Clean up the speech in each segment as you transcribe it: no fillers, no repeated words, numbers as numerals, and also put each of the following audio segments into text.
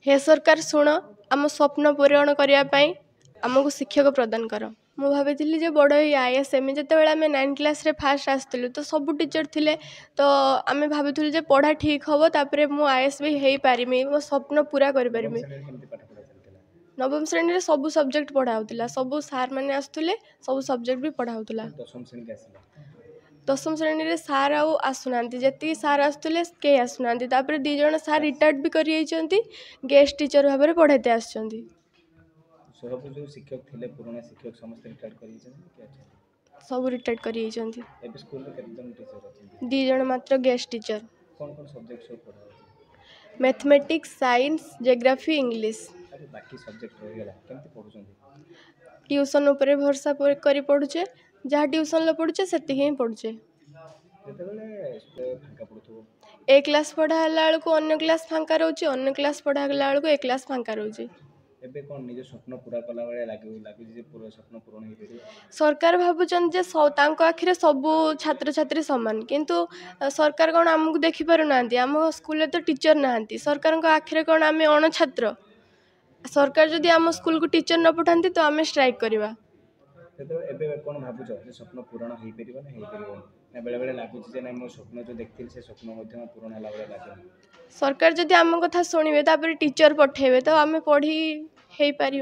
हे सरकार शुण आम स्वप्न पूरण करने आमको शिक्षक प्रदान कर। मु भाभी जे बड़ आईएसएम जिते आम 9th क्लास रे फास्ट आसलु तो सब टीचर थिले तो आम भावुलु जे पढ़ा ठीक हम तापर मु आईएएस भी हो पारमी मो स्वप्न पूरा कर पारमी। नवम श्रेणी सब सब्जेक्ट पढ़ाऊला सब सार मैंने आसुले सब सब्जेक्ट भी पढ़ाऊला। दशम श्रेणी रे सार आसुना जी सार आसुले कई आसुना तापर 2 जन सार रिटायर्ड भी कर गेस्ट टीचर भाव में पढ़ाते आस सब रिटायर्ड कर 2 जन मात्र guest teacher. Mathematics science geography English tuition उपरे भरोसा करी पढ़ुचे जहाँ ट्यूशन पढ़ुचे से ही पढ़ुचे। ए क्लास पढ़ाला बेलू अन्य क्लास फांका रोचे अन्य क्लास पढ़ाला बेलू ए क्लास फांका रोचे। सरकार भावुं जे आखिरे सब छात्र छात्री सामान किंतु सरकार कौन आमको देखी पार ना आम स्कूल तो टीचर ना सरकार आखिरे कौन आम अण छात्र सरकार जदि आम स्कूल को टीचर न पठाती तो आम स्ट्राइक करवा। सरकार जदि आम कथा शुणे टीचर पठेबे तो आम पढ़ी हो पार।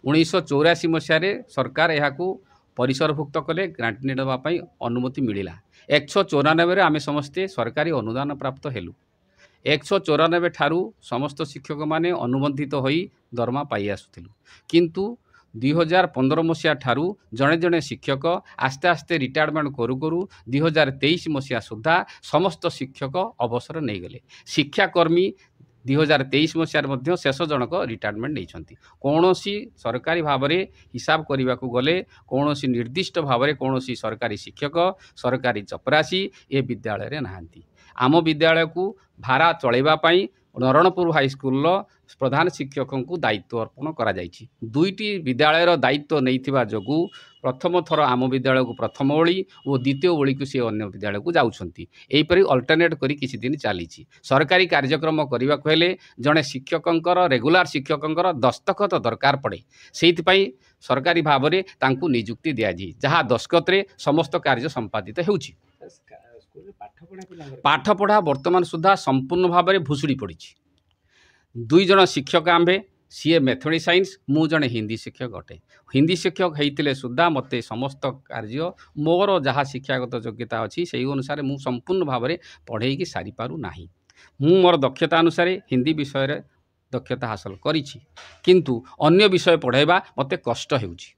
1984 मसीह सरकार यहाँ परिसरभुक्त कले ग्रांट नापी अनुमति मिला। 194 आम समस्ते सरकारी अनुदान प्राप्त हेलु। 194 ठारू समस्त शिक्षक माने अनुबंधित होई दरमा पाई आसुथिलु किंतु 2015 मसीहा ठारू जड़े जड़े शिक्षक आस्ते आस्ते रिटायरमेंट करू करू 2023 मसीहा सुधा समस्त शिक्षक अवसर नहीं गले। शिक्षाकर्मी 2023 मसीह शेष जनक रिटायरमेंट नहीं कौन सरकारी भाव में हिसाब करने को गले कौन निर्दिष्ट भाव में कौन सरकारी शिक्षक सरकारी चपरासी ए विद्यालय नहांती। आम विद्यालय को भाड़ा चलैवाई नरणपुर हाईस्कल प्रधान शिक्षक को दायित्व अर्पण करा जायछि। 2टी विद्यालयर दायित्व नहीं जोगु प्रथम थर आम विद्यालय को प्रथम ओली और द्वितीय ओली को सी अन्य विद्यालय को जाउछंती। एहीपरि अल्टरनेट करी किछि दिन चली सरकारी कार्यक्रम करने को हेले जड़े शिक्षकर रेगुलार शिक्षकर दस्तखत दरकार पड़े से सरकारी भाव में तांकु नियुक्ति दिया जी जहाँ दस्खत रे समस्त कार्य संपादित होउछि। पाठ पढ़ा वर्तमान सुधा संपूर्ण भाव में भुसुड़ी पड़ी। 2 जन शिक्षक आंबे सीए मैथमेटिक्स साइंस मु जने हिंदी शिक्षक अटे। हिंदी शिक्षक होते सुधा मते समस्त कार्य मोर जहाँ शिक्षागत योग्यता अच्छी से अनुसार मु संपूर्ण भाव में पढ़े की सारी पारु नाही। मु मोर दक्षता अनुसार हिंदी विषय दक्षता हासिल करिछि किंतु अन्य विषय पढ़ाइबा मते कष्ट हेउछि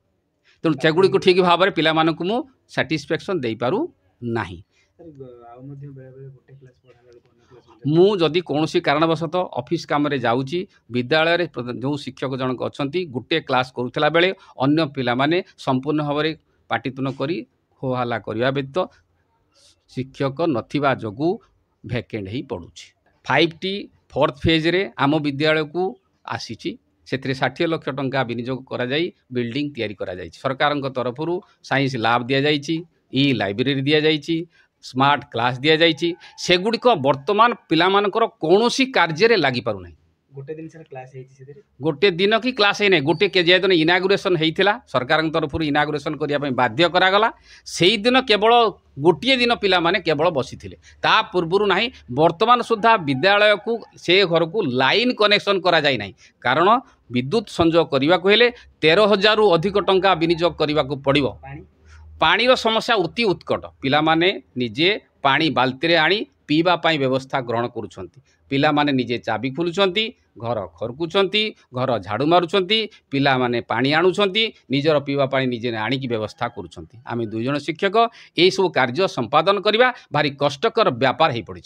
तेणु सेगुड़ी को ठीक भाव में पिला मानकु मु सैटिस्फैक्शन दे पारु नाही। मु जदि कौन कारणवशत ऑफिस काम रे जाऊँगी विद्यालय जो शिक्षक जनक अच्छा गोटे क्लास करूला बेले अन्य पिला माने संपूर्ण भाव में पाटितुन करी हो हल्ला करने व्यतीत शिक्षक नथिबा जोगु भैकेंट ही पड़ुछि। 5टी 4th फेज रे आम विद्यालय को आसी से 60 लाख टंका विनियोग करा जाई बिल्डिंग तैयारी करा जाई। सरकार तरफ साइंस लैब दि जाइए ई लाइब्रेरी दि जाइए स्मार्ट क्लास दि जाइए सेगुड़िक वर्तमान पिलामानकर कौनसी कार्य लगी पारु नहीं। गोटे दिन की क्लास है गोटे जेदिन इनागुरेसन होता सरकार तरफ इनागुरेसन करने बाध्य करागला से दिन केवल गोटे दिन पिला माने केवल बसी थे ता पूर्वर ना वर्तमान सुधा विद्यालय को से घर को लाइन कनेक्शन करा जाय नहीं कारण विद्युत संजोग करने को हेले 13,000 रु अधिक टंका विनियोग करने को पड़ो। पानीर समस्या अति उत्कट पिला माने निजे पानी बाल्टी रे आनी पीवा पाई व्यवस्था ग्रहण करुछंती। पिला माने निजे चाबी खोलुछंती घर खरकुछंती घर झाड़ू मारुछंती पिला माने पानी आनुछंती निजर पीवा पानी निजे आनिकी व्यवस्था करुछंती। आमे 2 जन शिक्षक ए सब कार्य संपादन करबा भारी कष्टकर व्यापार हो पड़ी।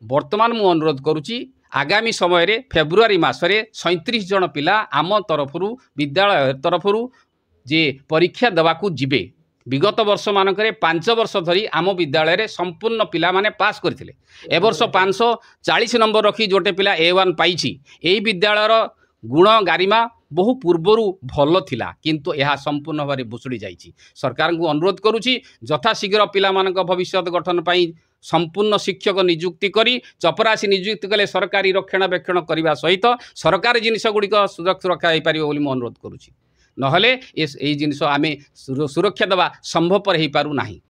वर्तमान मु अनुरोध करुची आगामी समय रे फेब्रुआरी मासरे 37 जन पिला आम तरफरु विद्यालय तरफरु जे परीक्षा देवाकू जिबे विगत वर्ष मानक 5 वर्ष धरी आम विद्यालय रे संपूर्ण पिला माने पास करथिले। ए वर्ष 540 नंबर रखी जोटे पिला A1 पाइछि। एही विद्यालयर गुण गारिमा बहु पूर्वरु भल थिला किंतु यह संपूर्ण भाव भुसुड़ी जाइछि। सरकार को अनुरोध करुछि यथाशीघ्र पिला मानक भविष्य गठन पाई संपूर्ण शिक्षक नियुक्ति करी चपरासी नियुक्ति कले सरकारी रक्षणाबेक्षण करने सहित सरकारी जिनिस गुड़िक सुरक्षा हो पार बोली मैं अनुरोध करुँची नहले ये जिनिस आम सुरक्षा देवा संभवपर हो पारु नाही।